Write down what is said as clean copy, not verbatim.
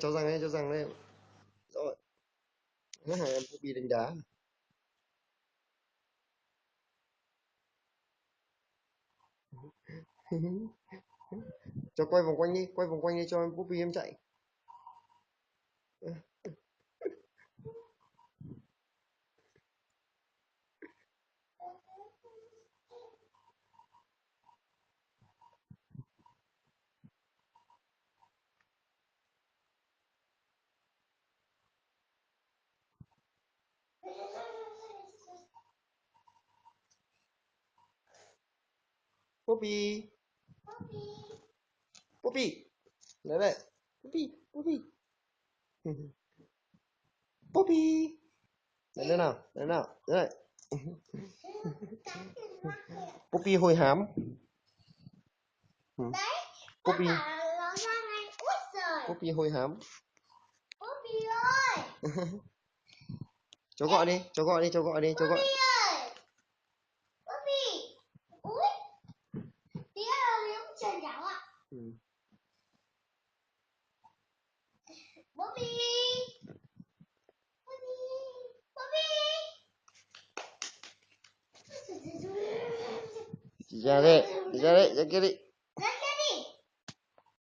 cho rằng đấy. Rồi, em Bobby đánh đá. Cho quay vòng quanh đi cho em Bobby em chạy. Bobby, Bobby, đấy đấy. Bobby, Bobby, Bobby. Đấy nữa nào, đấy nào, đấy. Bobby hôi hám. Ừ. Bobby, Bobby hôi hám. Bobby ơi. Cháu gọi đi, cháu gọi đi, cháu gọi đi, cháu gọi. Bobby ơi. Bobby. Ui. Tí nữa nếu trời cháu ạ. Ừ. Bobby. Bobby. Bobby. Đi ra đây, ra kia đi.